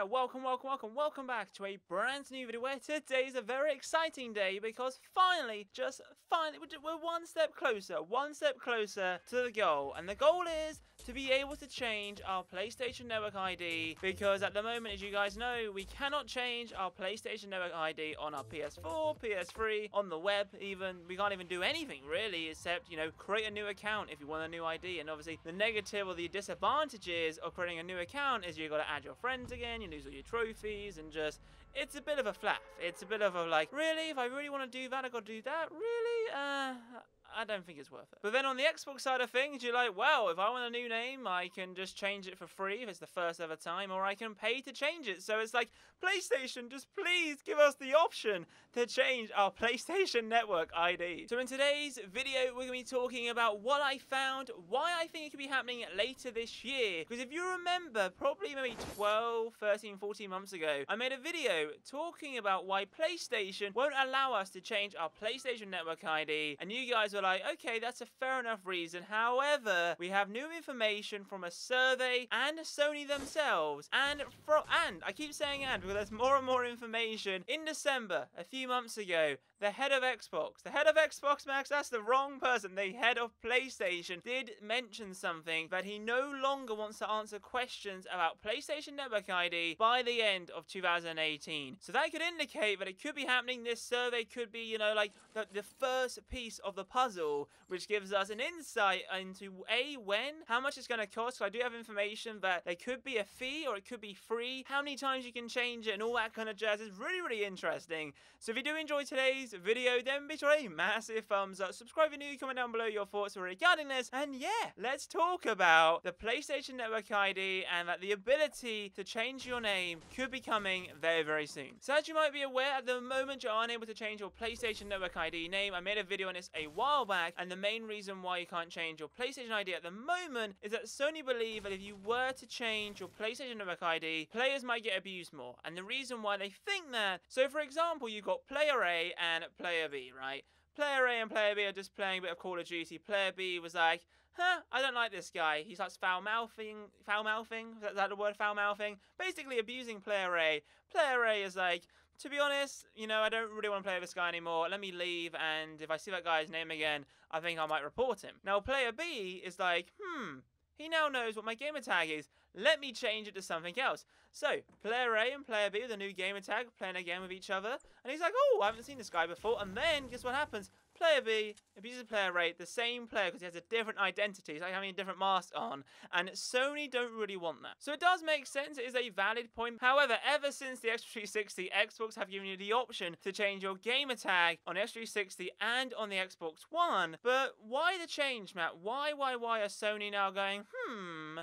welcome back to a brand new video where today is a very exciting day because finally, we're one step closer to the goal. And the goal is to be able to change our PlayStation Network ID because at the moment, as you guys know, we cannot change our PlayStation Network ID on our PS4, PS3, on the web even. We can't even do anything really except, create a new account if you want a new ID. And obviously the negative or the disadvantages of creating a new account is you've got to add your friends again, you lose all your trophies, and just, it's a bit of a flaff. It's a bit of a like, really? If I really want to do that, I got to do that? Really? I don't think it's worth it. But then on the Xbox side of things, you're like, well, if I want a new name, I can just change it for free if it's the first ever time, or I can pay to change it. So it's like, PlayStation, just please give us the option to change our PlayStation Network ID. So in today's video, we're going to be talking about what I found, why I think it could be happening later this year. Because if you remember, probably maybe 12, 13, 14 months ago, I made a video talking about why PlayStation won't allow us to change our PlayStation Network ID. And you guys were like, okay, that's a fair enough reason. However, we have new information from a survey and Sony themselves. And I keep saying and because there's more and more information. In December, a few months ago, the head of Xbox, Max, that's the wrong person. The head of PlayStation did mention something that he no longer wants to answer questions about PlayStation Network ID by the end of 2018. So that could indicate that it could be happening. This survey could be, like the first piece of the puzzle, which gives us an insight into when, how much it's going to cost. So I do have information that there could be a fee or it could be free, how many times you can change it, and all that kind of jazz. Is really, really interesting. So if you do enjoy today's video, then be sure a massive thumbs up, subscribe if you're new, comment down below your thoughts regarding this, and yeah, let's talk about the PlayStation Network ID and that the ability to change your name could be coming very, very soon. So as you might be aware, at the moment you're unable to change your PlayStation Network ID name. I made a video on this a while back, and the main reason why you can't change your PlayStation ID at the moment is that Sony believe that if you were to change your PlayStation Network ID, players might get abused more. And the reason why they think that, so for example, you've got player A and player B, right? Player A and player B are just playing a bit of Call of Duty. Player B was like, I don't like this guy. He starts foul-mouthing? Is that the word, foul-mouthing? Basically abusing player A. Player A is like, to be honest, I don't really want to play with this guy anymore. Let me leave, and if I see that guy's name again, I think I might report him. Now, player B is like, he now knows what my gamer tag is. Let me change it to something else. So, player A and player B with a new gamer tag, playing a game with each other. And he's like, oh, I haven't seen this guy before. And then, guess what happens? Player B abuses player A, the same player, because he has a different identity. He's like having a different mask on. And Sony don't really want that. So it does make sense. It is a valid point. However, ever since the Xbox 360, Xbox have given you the option to change your gamer tag on the Xbox 360 and on the Xbox One. But why the change, Matt? Why are Sony now going,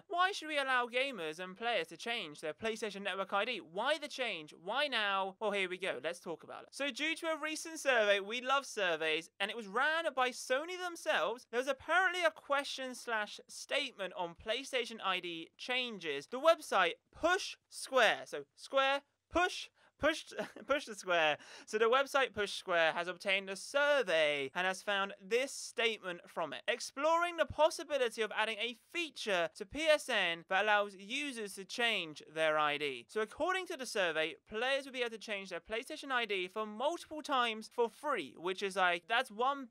why should we allow gamers and players to change their PlayStation Network ID? Why the change? Why now? Well, here we go. Let's talk about it. So due to a recent survey, we love surveys, and it was ran by Sony themselves, there was apparently a question/statement on PlayStation ID changes. The website Push Square, so Square, Push the Square. So the website Push Square has obtained a survey and has found this statement from it. Exploring the possibility of adding a feature to PSN that allows users to change their ID. So according to the survey, players will be able to change their PlayStation ID for multiple times for free, which is like, that's one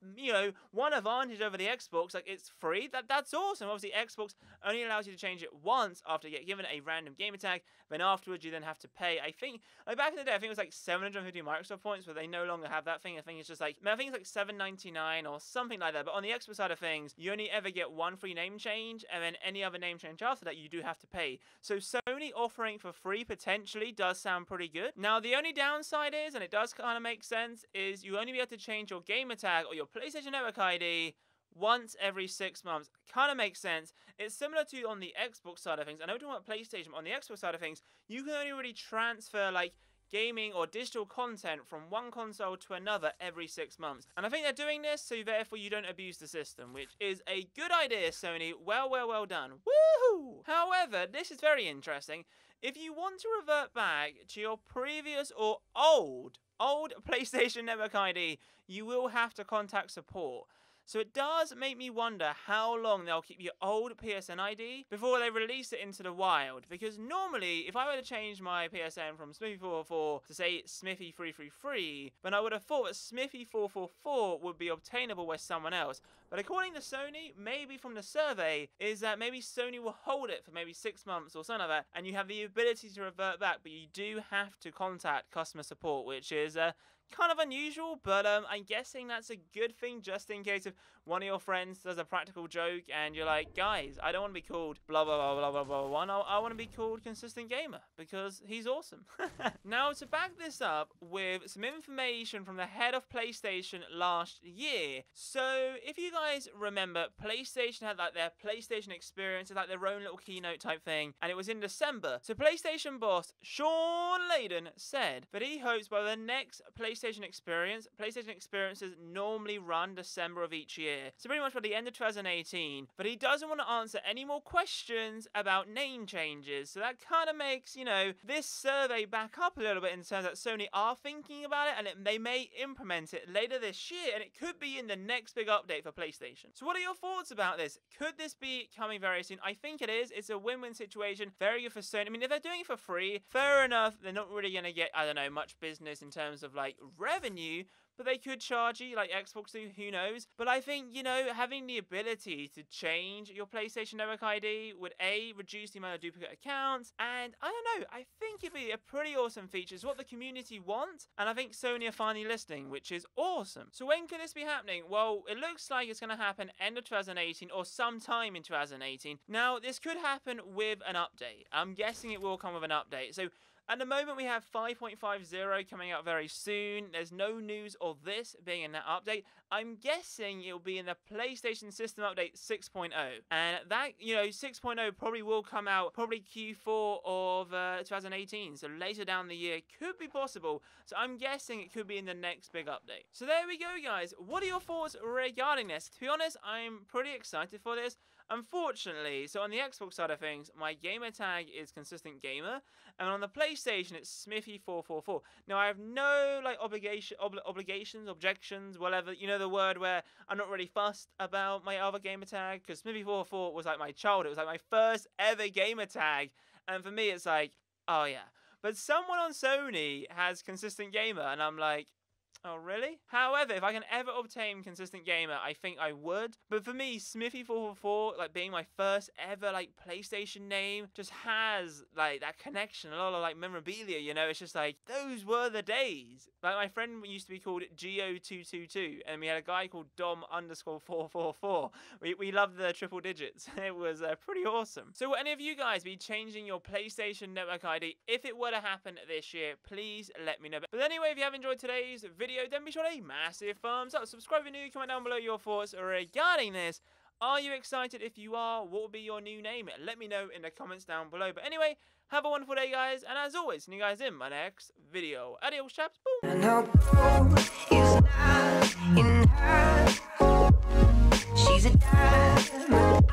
advantage over the Xbox. Like, it's free. That's awesome. Obviously, Xbox only allows you to change it once after you get given a random gamer tag. Then afterwards, you then have to pay, I think, back in the day, I think it was like 750 Microsoft points, but they no longer have that thing. I think it's just like, I think it's like $7.99 or something like that. But on the Xbox side of things, you only ever get one free name change, and then any other name change after that, you do have to pay. So Sony offering for free potentially does sound pretty good. Now, the only downside is, and it does kind of make sense, is you only be able to change your gamer tag or your PlayStation Network ID once every 6 months. Kind of makes sense. It's similar to on the Xbox side of things. I know we're talking about PlayStation, but on the Xbox side of things, you can only really transfer like gaming or digital content from one console to another every 6 months. And I think they're doing this so therefore you don't abuse the system, which is a good idea, Sony. Well done. Woohoo! However, this is very interesting. If you want to revert back to your previous or old PlayStation Network ID, you will have to contact support. So it does make me wonder how long they'll keep your old PSN ID before they release it into the wild. Because normally, if I were to change my PSN from Smithy444 to say Smithy333, then I would have thought that Smithy444 would be obtainable with someone else. But according to Sony, maybe from the survey, is that maybe Sony will hold it for maybe 6 months or something like that, and you have the ability to revert back, but you do have to contact customer support, which is kind of unusual, but I'm guessing that's a good thing, just in case if one of your friends does a practical joke and you're like, guys, I don't want to be called blah blah blah blah blah blah, I want to be called Consistent Gamer because he's awesome. Now, to back this up with some information from the head of PlayStation last year. So if you guys remember, PlayStation had like their PlayStation Experience, like their own little keynote type thing, and it was in December. So PlayStation boss Sean Layden said that he hopes by the next PlayStation experiences normally run December of each year, so pretty much by the end of 2018, but he doesn't want to answer any more questions about name changes. So that kind of makes, you know, this survey back up a little bit in terms that Sony are thinking about it, and they may implement it later this year, and it could be in the next big update for PlayStation. So what are your thoughts about this? Could this be coming very soon? I think it is. It's a win-win situation. Very good for Sony. I mean, if they're doing it for free, fair enough. They're not really going to get, I don't know, much business in terms of like revenue, but they could charge you like Xbox do, who knows. But I think, you know, having the ability to change your PlayStation Network ID would A, reduce the amount of duplicate accounts, and I don't know, I think it'd be a pretty awesome feature. It's what the community wants, and I think Sony are finally listening, which is awesome. So when could this be happening? Well, it looks like it's going to happen end of 2018 or sometime in 2018. Now, this could happen with an update. I'm guessing it will come with an update. So at the moment, we have 5.50 coming out very soon. There's no news of this being in that update. I'm guessing it'll be in the PlayStation System Update 6.0. And that, you know, 6.0 probably will come out probably Q4 of 2018. So later down the year could be possible. So I'm guessing it could be in the next big update. So there we go, guys. What are your thoughts regarding this? To be honest, I'm pretty excited for this. Unfortunately, so on the Xbox side of things, my gamer tag is Consistent Gamer, and on the PlayStation, it's Smithy444. Now, I have no like obligations, objections, whatever. You know the word where I'm not really fussed about my other gamer tag, because Smithy444 was like my childhood. It was like my first ever gamer tag, and for me, it's like, oh yeah. But someone on Sony has Consistent Gamer, and I'm like, oh, really? However, if I can ever obtain Consistent Gamer, I think I would. But for me, Smithy444, like being my first ever like PlayStation name, just has like that connection, a lot of like memorabilia, you know? It's just like, those were the days. Like my friend used to be called Geo222, and we had a guy called Dom_444. We loved the triple digits. It was pretty awesome. So will any of you guys be changing your PlayStation Network ID? If it were to happen this year, please let me know. But anyway, if you have enjoyed today's video, then be sure to massive thumbs up, subscribe if you're new, comment down below your thoughts regarding this. Are you excited? If you are, what will be your new name? Let me know in the comments down below. But anyway, have a wonderful day, guys, and as always, see you guys in my next video. Adios, chaps. Boom. And her gold is not in her. She's a diamond